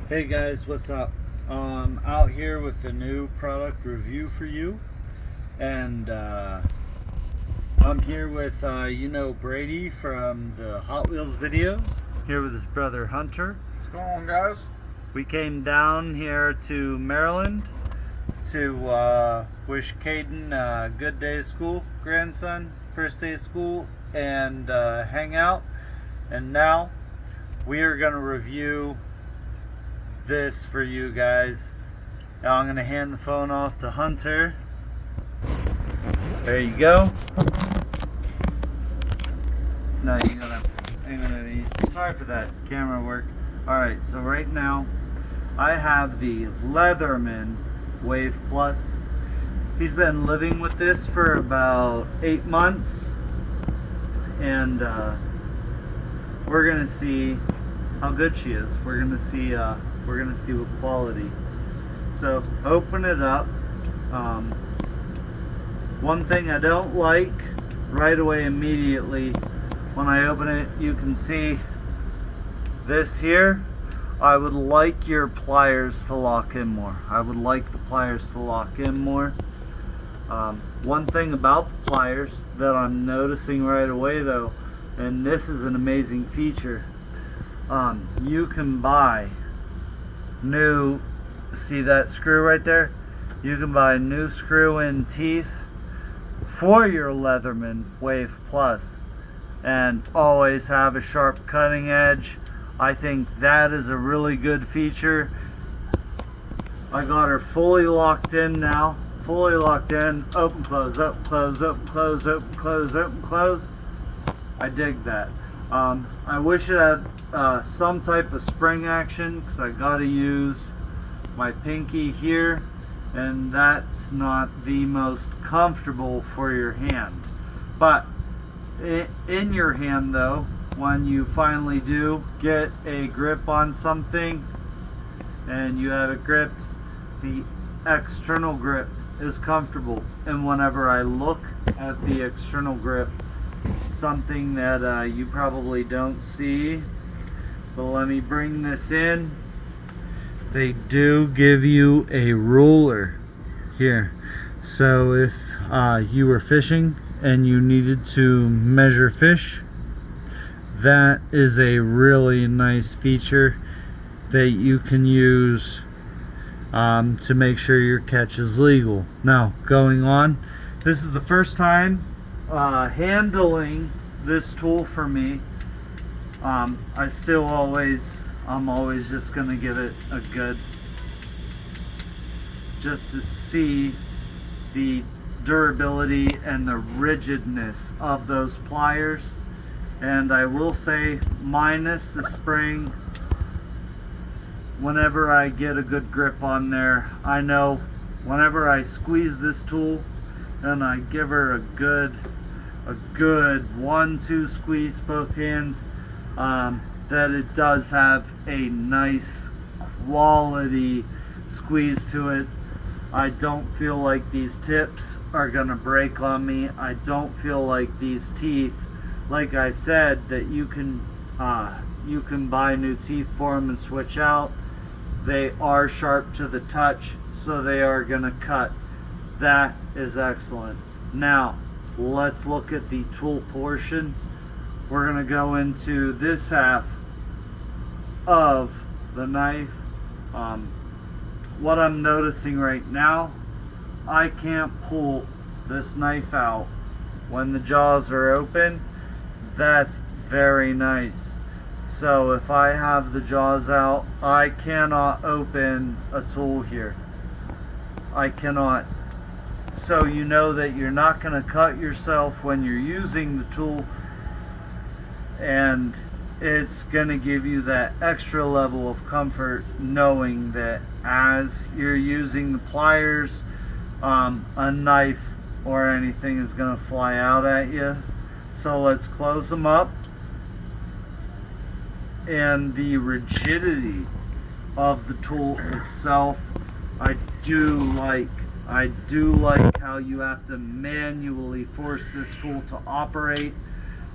Hey guys, what's up? Out here with a new product review for you, and I'm here with Brady from the Hot Wheels videos. Here with his brother Hunter. What's going on, guys? We came down here to Maryland to wish Caden a good day of school, grandson, first day of school, and hang out. And now we are going to review this for you guys. Now I'm gonna hand the phone off to Hunter. There you go. No, you're gonna need. Sorry for that camera work. Alright, so right now I have the Leatherman Wave Plus. He's been living with this for about 8 months, and we're gonna see how good she is. We're gonna see what quality. So open it up. One thing I don't like right away immediately when I open it, you can see this here. I would like your pliers to lock in more. I would like the pliers to lock in more. One thing about the pliers that I'm noticing right away though, and this is an amazing feature, you can buy new, see that screw right there? You can buy new screw-in teeth for your Leatherman Wave Plus and always have a sharp cutting edge. I think that is a really good feature. I got her fully locked in now. Fully locked in. Open, close, open, close, open, close, open, close, open, close. I dig that. I wish it had some type of spring action, because I gotta use my pinky here, and that's not the most comfortable for your hand. But in your hand though, when you finally do get a grip on something and you have it gripped, the external grip is comfortable. And whenever I look at the external grip, something that you probably don't see, but let me bring this in. They do give you a ruler here. So if you were fishing and you needed to measure fish, that is a really nice feature that you can use to make sure your catch is legal. Now, going on, this is the first time handling this tool for me. I'm always just gonna give it a good, just to see the durability and the rigidness of those pliers. And I will say, minus the spring, whenever I get a good grip on there, I know whenever I squeeze this tool and I give her a good 1-2 squeeze both hands, that it does have a nice quality squeeze to it. I don't feel like these tips are gonna break on me. I don't feel like these teeth, like I said, that you can buy new teeth for them and switch out. They are sharp to the touch, so they are gonna cut. That is excellent. Now let's look at the tool portion. We're gonna go into this half of the knife. What I'm noticing right now, I can't pull this knife out when the jaws are open. That's very nice. So if I have the jaws out, I cannot open a tool here. I cannot. So you know that you're not going to cut yourself when you're using the tool, and it's going to give you that extra level of comfort knowing that as you're using the pliers, a knife or anything is going to fly out at you. So let's close them up. And the rigidity of the tool itself, I do like how you have to manually force this tool to operate.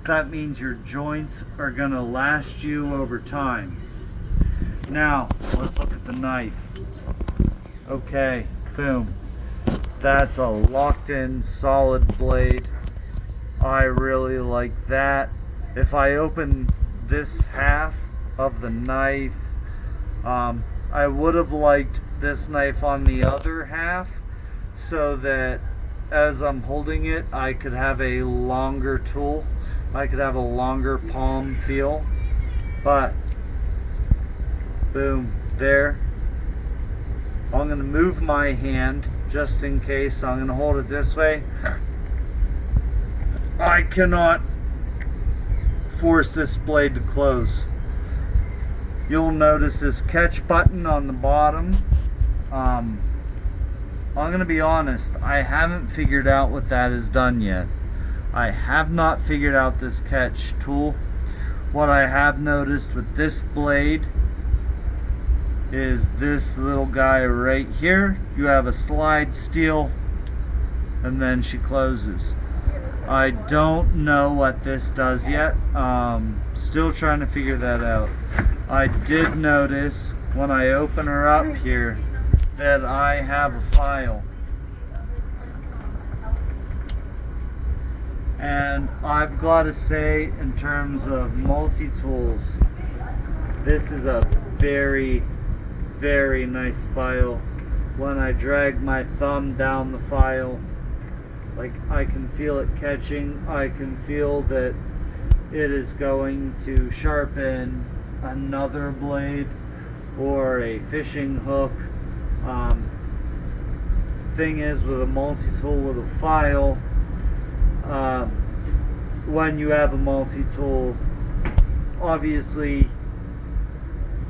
That means your joints are going to last you over time. Now, let's look at the knife. Okay, boom. That's a locked in solid blade. I really like that. If I open this half of the knife, I would have liked this knife on the other half so that as I'm holding it, I could have a longer tool. I could have a longer palm feel. But, boom, there. I'm going to move my hand just in case. I'm going to hold it this way. I cannot force this blade to close. You'll notice this catch button on the bottom. I'm going to be honest, I haven't figured out what that is done yet. I have not figured out this catch tool. What I have noticed with this blade is this little guy right here. You have a slide steel and then she closes. I don't know what this does yet. Still trying to figure that out. I did notice when I open her up here that I have a file. And I've got to say, in terms of multi-tools, this is a very, very nice file. When I drag my thumb down the file, like I can feel it catching. I can feel that it is going to sharpen another blade or a fishing hook. Thing is, with a multi-tool with a file, when you have a multi-tool, obviously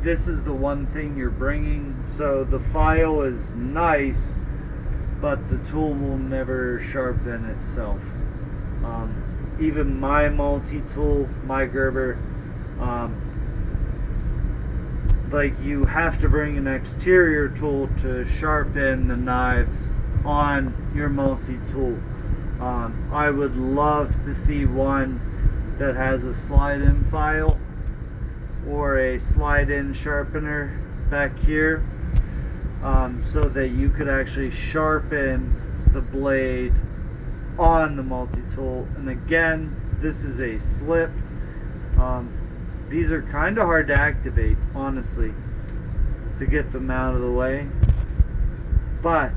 this is the one thing you're bringing, so the file is nice, but the tool will never sharpen itself. Even my multi-tool, my Gerber, like you have to bring an exterior tool to sharpen the knives on your multi-tool. I would love to see one that has a slide-in file or a slide-in sharpener back here, so that you could actually sharpen the blade on the multi-tool. And again, this is a slip. These are kind of hard to activate, honestly, to get them out of the way, but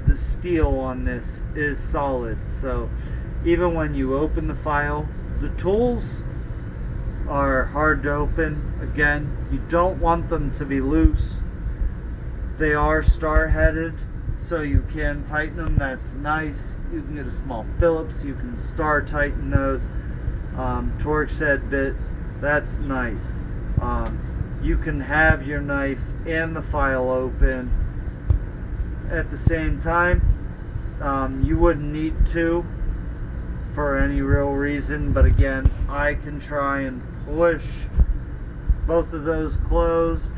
the steel on this is solid. So even when you open the file, the tools are hard to open. Again, you don't want them to be loose. They are star headed, so you can tighten them. That's nice. You can get a small Phillips, you can star tighten those. Torx head bits, that's nice. You can have your knife and the file open at the same time. You wouldn't need to for any real reason, but again, I can try and push both of those closed.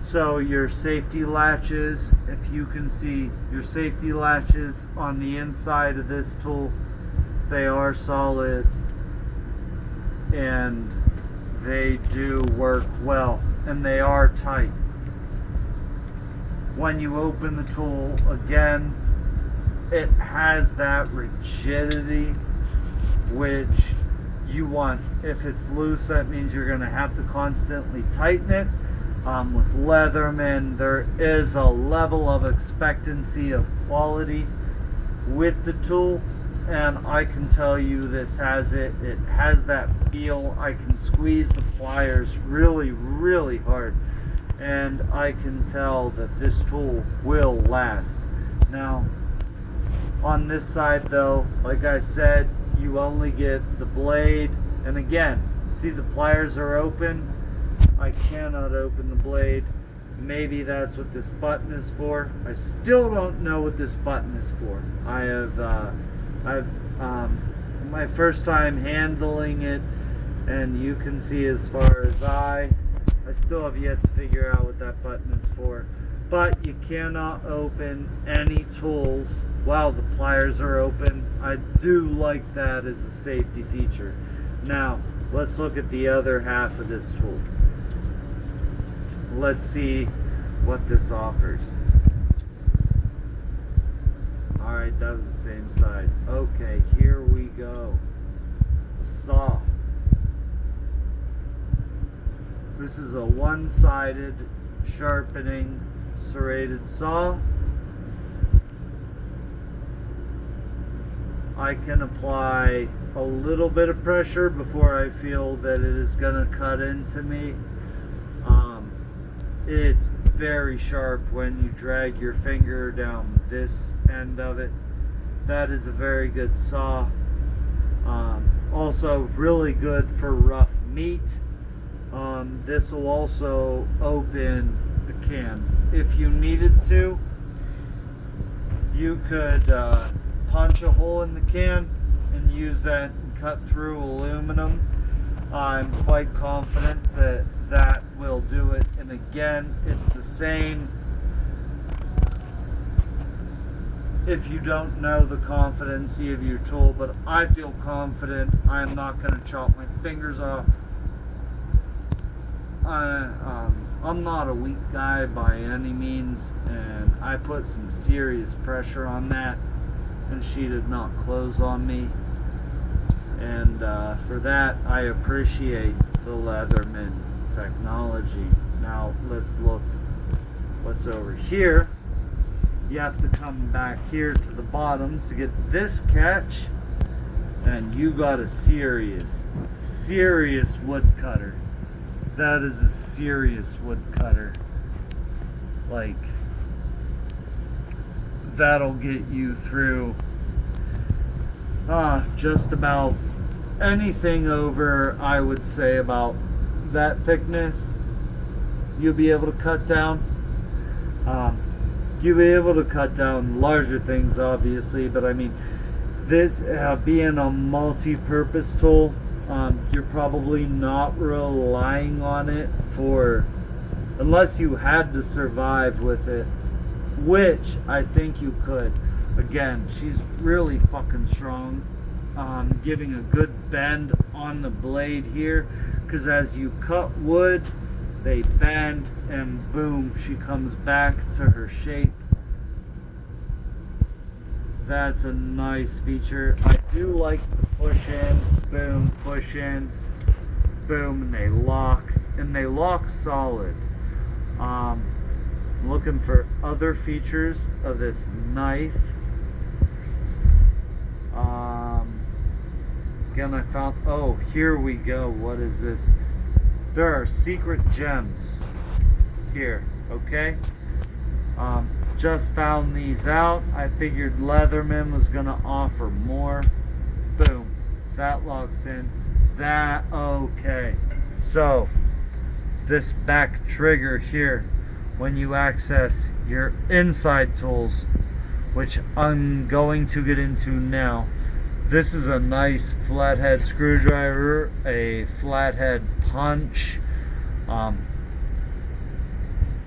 So your safety latches, if you can see your safety latches on the inside of this tool, they are solid and they do work well, and they are tight. When you open the tool, again, it has that rigidity which you want. If it's loose, that means you're going to have to constantly tighten it. With Leatherman, there is a level of expectancy of quality with the tool, and I can tell you this has it. It has that feel. I can squeeze the pliers really, really hard, and I can tell that this tool will last. Now, on this side though, like I said, you only get the blade, and again, see the pliers are open. I cannot open the blade. Maybe that's what this button is for. I still don't know what this button is for. I've my first time handling it, and you can see as far as I still have yet to figure out what that button is for. But you cannot open any tools while the pliers are open. I do like that as a safety feature. Now, let's look at the other half of this tool. let's see what this offers. Alright, that was the same side. Okay, here we go. A saw. This is a one-sided sharpening serrated saw. I can apply a little bit of pressure before I feel that it is going to cut into me. It's very sharp when you drag your finger down this end of it. That is a very good saw. Also really good for rough meat. This will also open the can. If you needed to, you could punch a hole in the can and use that and cut through aluminum. I'm quite confident that that will do it. And again, it's the same. If you don't know the competency of your tool, but I feel confident I'm not going to chop my fingers off. I'm not a weak guy by any means, and I put some serious pressure on that, and she did not close on me. And for that, I appreciate the Leatherman technology. Now let's look what's over here. You have to come back here to the bottom to get this catch, and you got a serious wood cutter. That is a serious wood cutter. Like, that'll get you through just about anything over, I would say, about that thickness. You'll be able to cut down. You'll be able to cut down larger things, obviously, but I mean, this being a multi-purpose tool, you're probably not relying on it for, unless you had to survive with it, which I think you could. Again, she's really fucking strong, giving a good bend on the blade here, because as you cut wood, they bend and boom, she comes back to her shape. That's a nice feature. I do like the push in, boom, push in, boom, and they lock solid. Looking for other features of this knife. Again, I found, oh, here we go. What is this? There are secret gems here, okay? Just found these out. I figured Leatherman was gonna offer more. Boom, that locks in. That, okay. So, this back trigger here, when you access your inside tools, which I'm going to get into now. This is a nice flathead screwdriver, a flathead punch.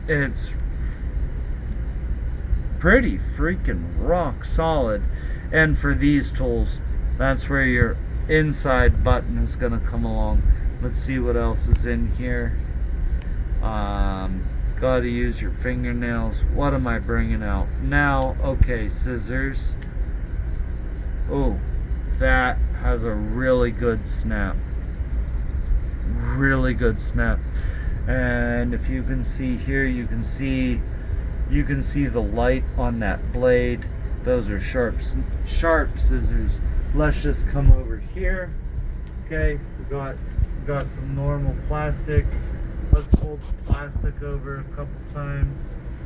It's pretty freaking rock solid. And for these tools, that's where your inside button is gonna come along. Let's see what else is in here. Gotta use your fingernails. What am I bringing out now? Okay, scissors. Oh, that has a really good snap. Really good snap. And if you can see here, you can see the light on that blade. Those are sharp scissors. Let's just come over here. Okay, we got some normal plastic. Let's fold the plastic over a couple times.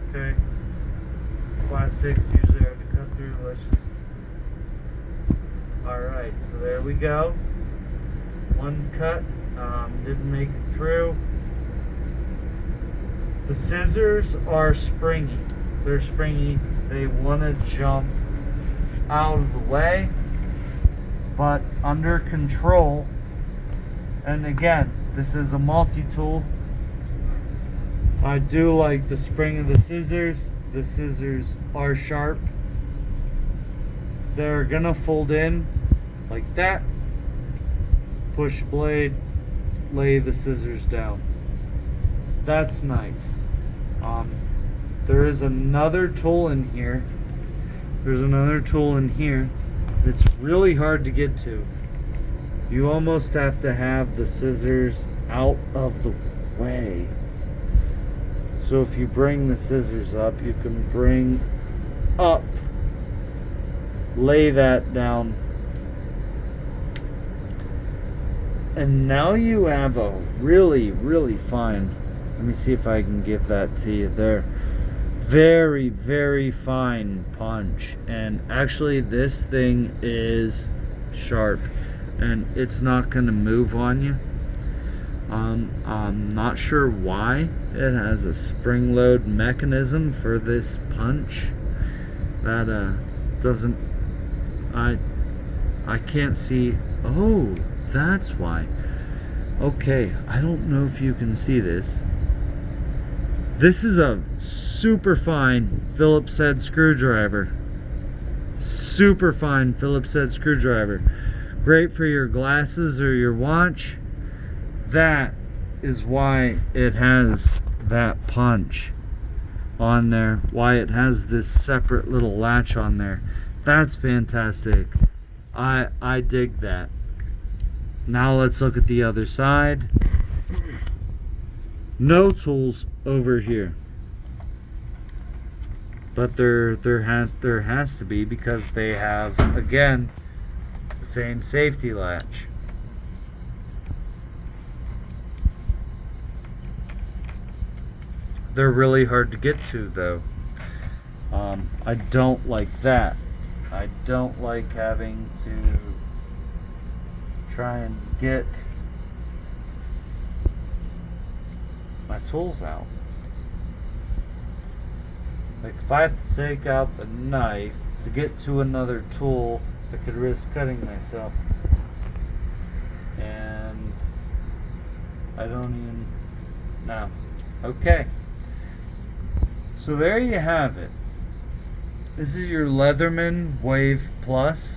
Okay, plastics usually hard to cut through. Let's just. All right, so there we go. One cut, didn't make it through. The scissors are springy. They're springy. They want to jump out of the way, but under control. And again, this is a multi-tool. I do like the spring of the scissors. The scissors are sharp. They're gonna fold in like that. Push blade, lay the scissors down. that's nice. There is another tool in here. There's another tool in here. It's really hard to get to. You almost have to have the scissors out of the way. So if you bring the scissors up, you can bring up, lay that down, and now you have a really, really fine, let me see if I can give that to you there, very, very fine punch. And actually this thing is sharp and it's not going to move on you. I'm not sure why it has a spring load mechanism for this punch. That doesn't, I can't see. Oh, that's why. Okay, I don't know if you can see this. This is a super fine Phillips head screwdriver. Super fine Phillips head screwdriver. Great for your glasses or your watch. That is why it has that punch on there. Why it has this separate little latch on there. That's fantastic. I dig that. Now let's look at the other side. No tools over here. But there has to be, because they have, again, the same safety latch. They're really hard to get to though. I don't like that. I don't like having to try and get my tools out. Like if I have to take out the knife to get to another tool, I could risk cutting myself. And I don't even know. Okay. So there you have it. This is your Leatherman Wave Plus.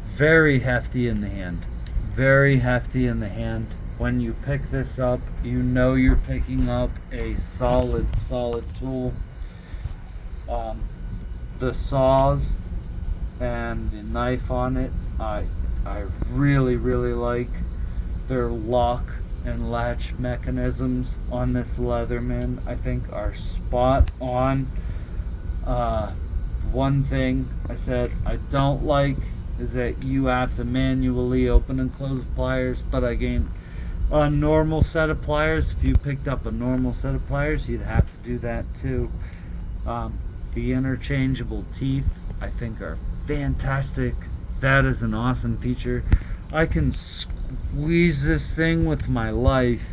Very hefty in the hand. Very hefty in the hand. When you pick this up, you know you're picking up a solid tool. The saws and the knife on it, I really like. Their lock and latch mechanisms on this Leatherman, I think, are spot on. One thing I said I don't like is that you have to manually open and close the pliers, but again, a normal set of pliers, if you picked up a normal set of pliers, you'd have to do that too. The interchangeable teeth, I think, are fantastic. That is an awesome feature. I can squeeze this thing with my life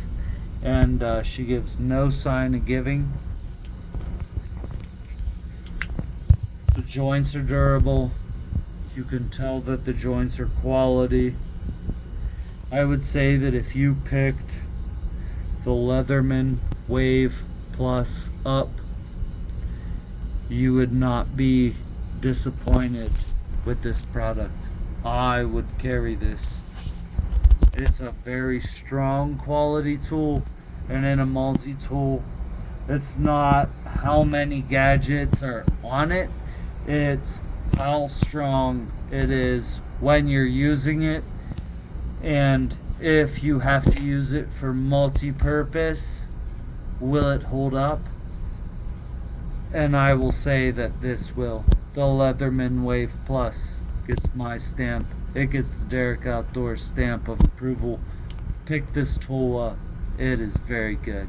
and she gives no sign of giving. The joints are durable. You can tell that the joints are quality. I would say that if you picked the Leatherman Wave Plus up, you would not be disappointed with this product. I would carry this. It's a very strong quality tool, and in a multi-tool, it's not how many gadgets are on it, it's how strong it is when you're using it. And if you have to use it for multi-purpose, will it hold up? And I will say that this will. The Leatherman Wave Plus gets my stamp. It gets the Derek Outdoors stamp of approval. Pick this tool up. It is very good.